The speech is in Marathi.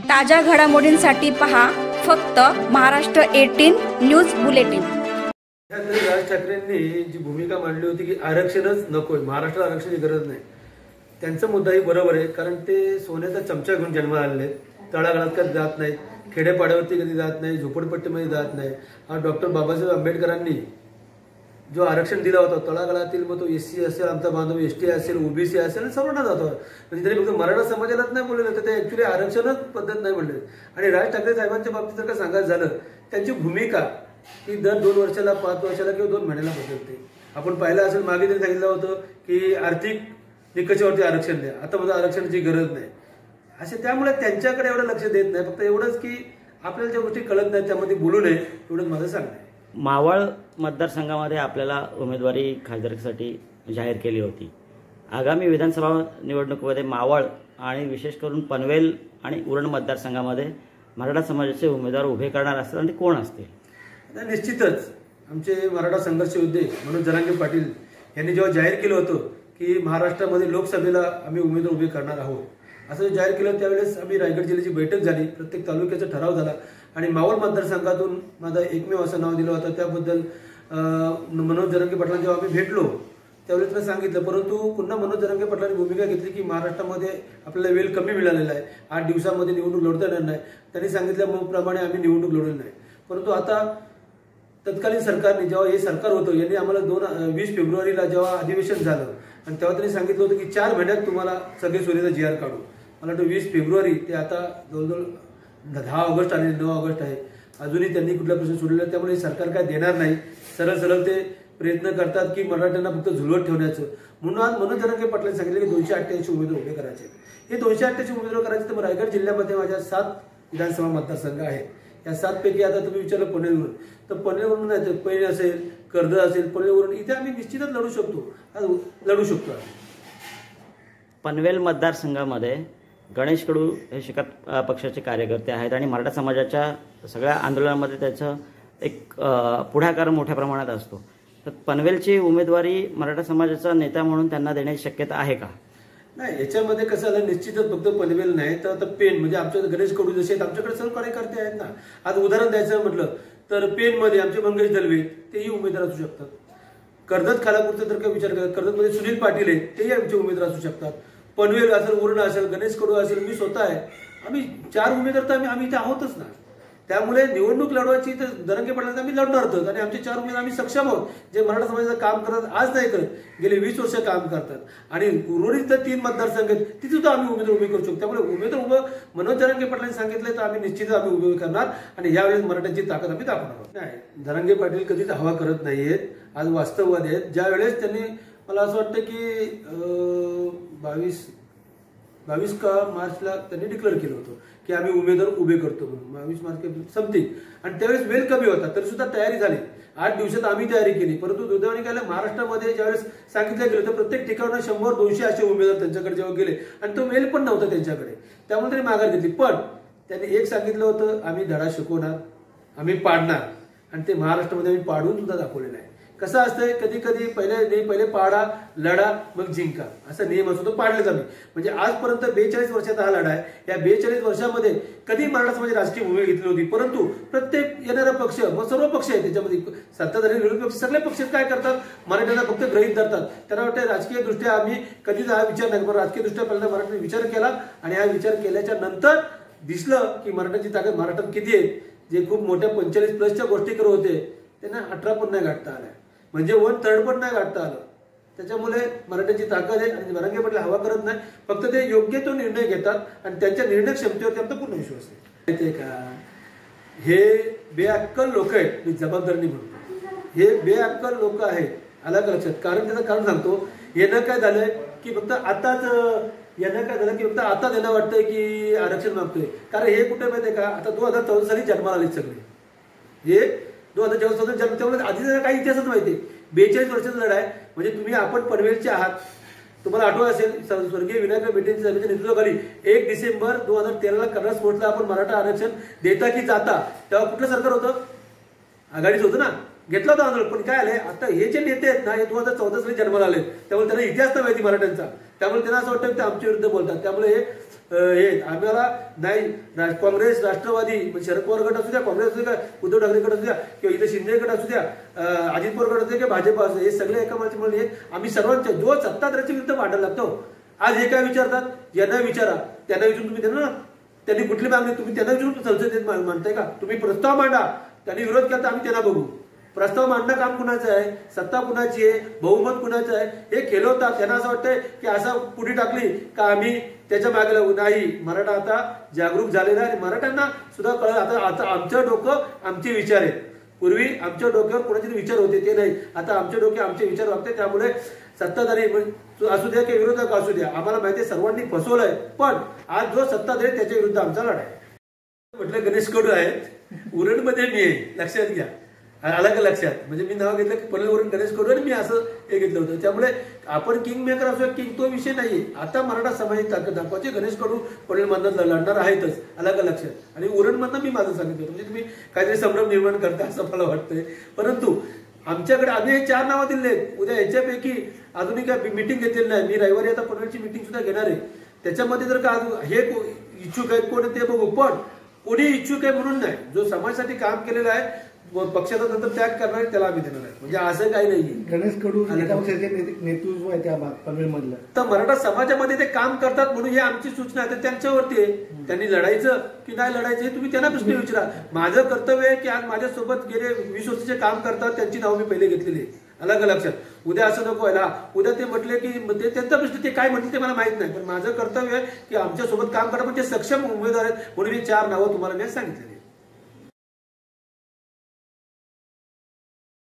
ताज्या घडामोडींसाठी पहा फक्त महाराष्ट्र 18 न्यूज बुलेटिन। राज ठाकरेंनी जी भूमिका मांडली होती की आरक्षणच नकोय, महाराष्ट्र आरक्षणाची गरज नाही, त्यांचा मुद्दाही बरोबर आहे। कारण ते सोन्याचा चमचा घेऊन जन्माला आलेले, तळागाळात कधी जात नाहीत, खेडेपाड्यावरती कधी जात नाही, झोपडपट्टीमध्ये जात नाही। डॉक्टर बाबासाहेब आंबेडकरांनी जो आरक्षण दिला होता तळागाळातील, मग तो एससी असेल, आमचा बांधव एसटी असेल, ओबीसी असेल, सर्वांना जातो। म्हणजे तरी फक्त मराठा समाजालाच नाही बोललेलं, तर ते ऍक्च्युली आरक्षणच पद्धत नाही म्हणले। आणि राज ठाकरे साहेबांच्या बाबतीत जर का सांगायचं झालं, त्यांची भूमिका ही दर 2 वर्षाला, 5 वर्षाला किंवा 2 महिन्याला बदलते। आपण पाहिलं असेल, मागे त्यांनी सांगितलं होतं की आर्थिक निकषावरती आरक्षण द्या, आता माझं आरक्षणाची गरज नाही असे। त्यामुळे त्यांच्याकडे एवढं लक्ष देत नाही, फक्त एवढंच की आपल्याला ज्या गोष्टी कळत नाही त्यामध्ये बोलू नये, एवढंच माझं सांगणं आहे। मावळ मतदारसंघामध्ये आपल्याला उमेदवारी खासदारकीसाठी जाहीर केली होती। आगामी विधानसभा निवडणुकीमध्ये मावळ आणि विशेष करून पनवेल आणि उरण मतदारसंघामध्ये मराठा समाजाचे उमेदवार उभे करणार असतील आणि कोण असतील? निश्चितच आमचे मराठा संघर्ष योद्धे मनोज जरांगे पाटील यांनी जेव्हा जाहीर केलं होतं की महाराष्ट्रामध्ये लोकसभेला आम्ही उमेदवार उभे करणार आहोत, असं जाहीर केलं, त्यावेळेस आम्ही रायगड जिल्ह्याची बैठक झाली, प्रत्येक तालुक्याचा ठराव झाला आणि मावळ मतदारसंघातून माझा एकमेव असं नाव दिलं होतं। त्याबद्दल मनोज जरांगे पाटलांना जेव्हा आम्ही भेटलो त्यावेळेस त्यांना सांगितलं, परंतु पुन्हा मनोज जरांगे पाटलांनी भूमिका घेतली की महाराष्ट्रामध्ये आपल्याला वेळ कमी मिळालेला आहे, 8 दिवसामध्ये निवडणूक लढता येणार नाही। त्यांनी सांगितल्याप्रमाणे आम्ही निवडणूक लढवली नाही। परंतु आता तत्कालीन सरकारने, जेव्हा हे सरकार होतं, यांनी आम्हाला 20 फेब्रुवारीला जेव्हा अधिवेशन झालं आणि तेव्हा त्यांनी सांगितलं होतं की 4 महिन्यात तुम्हाला सगळे सोयीचा GR काढू। मला वाटतं 20 फेब्रुवारी ते आता जवळजवळ 10 ऑगस्ट आणि 9 ऑगस्ट आहे, अजूनही त्यांनी कुठला प्रश्न सोडलेला। त्यामुळे सरकार काय देणार नाही, सरळ सरळ ते प्रयत्न करतात की मराठ्यांना फक्त झुलवत ठेवण्याचं। म्हणून आज मनोज जरांगे पाटलांनी सांगितलं की 288 उमेदवार उभे करायचे। हे 288 उमेदवार करायचे, तर रायगड जिल्ह्यामध्ये माझ्या 7 विधानसभा मतदारसंघ आहेत। या 7 पैकी आता तुम्ही विचारलं पनवेलवरून, तर पनवेलवरून नाही तर पैण असेल, कर्जत असेल, पनवेलवरून इथे आम्ही निश्चितच लढू शकतो। पनवेल मतदारसंघामध्ये गणेश कडू हे शिकत पक्षाचे कार्यकर्ते आहेत आणि मराठा समाजाच्या सगळ्या आंदोलनामध्ये त्याचं एक पुढाकार मोठ्या प्रमाणात असतो। तर पनवेलची उमेदवारी मराठा समाजाचा नेता म्हणून त्यांना देण्याची शक्यता आहे का? नाही, याच्यामध्ये कसं आलं, निश्चितच फक्त पनवेल नाही तर आता पेण, म्हणजे आमच्या गणेश कडू जसे आहेत, आमच्याकडे सर्व कार्यकर्ते आहेत ना। आज उदाहरण द्यायचं म्हटलं तर पेणमध्ये आमचे मंगेश दलवे तेही उमेदवार असू शकतात। कर्जत खालापूरचा जर का विचार केला, कर्जतमध्ये सुनील पाटील आहेत, तेही आमचे उमेदवार असू शकतात। पनवेल असेल, उरण असेल, गणेश कडू असेल, मी स्वतः आहे, आम्ही 4 उमेदवार तर आम्ही इथे आहोतच ना। त्यामुळे निवडणूक लढवायची तर जरांगे पाटलांना आम्ही लढणार आहोत आणि आमचे 4 उमेदवार आम्ही सक्षम आहोत, जे मराठा समाजाचं काम करतात, आज नाही करत, गेले 20 वर्ष काम करतात। आणि उर्वरित तर 3 मतदारसंघ आहेत, तिथे सुद्धा आम्ही उमेदवार उभे करू शकतो। त्यामुळे उमेदवार उभं मनोज जरांगे पाटलांनी सांगितलं तर आम्ही निश्चितच आम्ही उभे करणार आणि यावेळेस मराठ्यांची ताकद आम्ही दाखवणार आहोत। नाही, जरांगे पाटील कधीच हवा करत नाहीयेत, आज वास्तववादी आहेत। ज्या वेळेस त्यांनी, मला असं वाटतं की 22 मार्चला त्यांनी डिक्लेअर केलं होतं की आम्ही उमेदवार उभे करतो म्हणून, 22 मार्च समथिंग, आणि त्यावेळेस वेळ कमी होता तरी सुद्धा तयारी झाली। 8 दिवसात आम्ही तयारी केली। परंतु दुर्दैवाने काय, महाराष्ट्रामध्ये ज्यावेळेस सांगितलं गेलं तर प्रत्येक ठिकाणी 100-200 असे उमेदवार त्यांच्याकडे जेव्हा गेले आणि तो मेल पण नव्हता त्यांच्याकडे, त्यामुळे त्यांनी माघार घेतली। पण त्यांनी एक सांगितलं होतं, आम्ही धडा शिकवणार, आम्ही पाडणार, आणि ते महाराष्ट्रामध्ये आम्ही पाडून सुद्धा दाखवलेलं आहे। कसं असतंय, कधी कधी पहिले पाडा, लढा, मग जिंका, असा नियम असतो, तो पाडलेच आम्ही। म्हणजे आजपर्यंत 42 वर्षाचा हा लढा आहे। या 42 वर्षामध्ये कधी मराठा समाजाची राजकीय भूमिका घेतली होती, परंतु प्रत्येक येणारा पक्ष, मग सर्व पक्ष आहेत त्याच्यामध्ये, सत्ताधारी विरोधी पक्ष, सगळे पक्ष काय करतात, मराठ्यांना फक्त गृहीत धरतात। त्यांना वाटतं राजकीय दृष्ट्या आम्ही कधीच हा विचार नाही, पण राजकीय दृष्ट्या पहिल्यांदा मराठ्यांनी विचार केला आणि हा विचार केल्याच्या नंतर दिसलं की मराठ्यांची ताकद महाराष्ट्रात किती आहे। जे खूप मोठ्या 45+ गोष्टी करत होते त्यांना 18 पण नाही गाठता आल्या, म्हणजे 1/3 पण नाही गाठता आलं। त्याच्यामुळे मराठ्यांची ताकद आहे आणि जरांगे पाटील हवा करत नाही, फक्त ते योग्य तो निर्णय घेतात आणि त्यांच्या निर्णय क्षमतेवर त्यांचा पूर्ण विश्वास आहे। माहिती आहे का, हे बेअक्कल लोक आहेत, मी जबाबदारीने म्हणतो, हे बेअक्कल लोक आहेत, आला का लक्षात? कारण त्याचं कारण सांगतो, यांना काय झालंय की फक्त आताच, यांना काय झालं की फक्त आता त्यांना वाटतंय की आरक्षण मागतोय। कारण हे कुठे माहिती आहे का, आता 2014 साली जन्माला आले सगळे, हे 2014 जन्म, त्यामुळे आधी त्यांना काही इतिहासच माहिती। 42 वर्षाचा लढा आहे, म्हणजे तुम्ही, आपण पनवेलचे आहात, तुम्हाला आठवत असेल स्वर्गीय विनायक मेटेंच्या समितीच्या नेतृत्वाखाली 1 डिसेंबर 2013ला कर्नाटक स्पोर्ट्सला आपण मराठा आरक्षण देता की जाता, तेव्हा कुठलं सरकार होतं, आघाडीच होतं ना, घेतला होता आंदोलन। पण काय आलंय, आता हे जे नेते आहेत ना, हे 2014 साली जन्माला आले, त्यामुळे त्यांना इतिहास नाही माहिती मराठ्यांचा, त्यामुळे त्यांना असं वाटतं की ते आमच्या विरुद्ध बोलतात। त्यामुळे हे आम्हाला नाही काँग्रेस, राष्ट्रवादी, शरद पवार गट असू द्या, काँग्रेस असू द्या, उद्धव ठाकरे गट असू द्या, किंवा इथे शिंदे गट असू द्या, अजित पवार गट असू द्या किंवा भाजप असू द्या, हे सगळे एका माणसामुळे आम्ही सर्वांच्या जो सत्ताधाऱ्याच्या विरुद्ध भांडायला लागतो. आज हे काय विचारतात, यांना विचारा, त्यांना विचारून तुम्ही त्यांना त्यांनी कुठली मागणी तुम्ही त्यांना विचारून संसदेत मांडताय का? तुम्ही प्रस्ताव मांडा, त्यांनी विरोध केला तर आम्ही त्यांना बघू. प्रस्ताव मांडणं काम कुणाचं आहे, सत्ता कुणाची आहे, बहुमत कुणाचं आहे हे खेळवतात. त्यांना असं वाटतंय की असं पुढे टाकली का आम्ही त्याच्या मागे लागू. नाही, मराठा आता जागरूक झालेला आहे. मराठ्यांना सुद्धा कळलं आता आमचं डोकं आमचे विचार आहेत. पूर्वी आमच्या डोक्यावर कोणाचे विचार होते ते नाही, आता आमचे डोके आमचे विचार वागते. त्यामुळे सत्ताधारी असू द्या की विरोधक असू द्या, आम्हाला माहिती आहे सर्वांनी फसवलंय. पण आज जो सत्ताधारी त्याच्या विरुद्ध आमचा लढा आहे. म्हटलं गणेश कडू आहेत, उरणमध्ये मी आहे, लक्षात घ्या. आलं का लक्षात? म्हणजे मी नाव घेतलं की पनवेलवरून गणेश कडू आणि मी असं हे घेतलं होतं. त्यामुळे आपण किंग मेकर असो, किंग तो विषय नाहीये. आता मराठा समाजाची ताकद दाखवायची. गणेश कडू पनवेलमधनं लढणार आहेतच, आलं का लक्षात? आणि उरणमधनं मी माझं सांगितलं. म्हणजे तुम्ही काहीतरी संभ्रम निर्माण करता असं मला वाटतंय. परंतु आमच्याकडे आम्ही हे 4 नावं दिले. उद्या याच्यापैकी अजूनही काय मिटिंग घेतलेली नाही. मी रविवारी आता पनवेलची मिटिंग सुद्धा घेणार आहे. त्याच्यामध्ये जर का हे इच्छुक आहेत कोण ते बघू. पण कोणी इच्छुक आहे म्हणून नाही, जो समाजासाठी काम केलेलं आहे, पक्षाचा नंतर त्याग करणार त्याला आम्ही देणार आहे. म्हणजे असं काही नाहीये. गणेश कडू नेतृत्व आहे त्या पनवेलमधलं. तर मराठा समाजामध्ये ते काम करतात म्हणून ही आमची सूचना आहे. त्यांच्यावरती आहे, त्यांनी लढायचं की नाही लढायचं हे तुम्ही त्यांना प्रश्न विचारा. माझं कर्तव्य आहे की आज माझ्यासोबत गेले 20 वर्षाचे काम करतात, त्यांची नावं मी पहिले घेतलेली आहे. अलग लक्षात. उद्या असं नको व्हायला. उद्या ते म्हटले की ते त्यांचा प्रश्न, ते काय म्हटले ते मला माहित नाही. पण माझं कर्तव्य आहे की आमच्यासोबत काम करा. पण ते सक्षम उमेदवार आहेत म्हणून मी 4 नावं तुम्हाला मी सांगितलेली.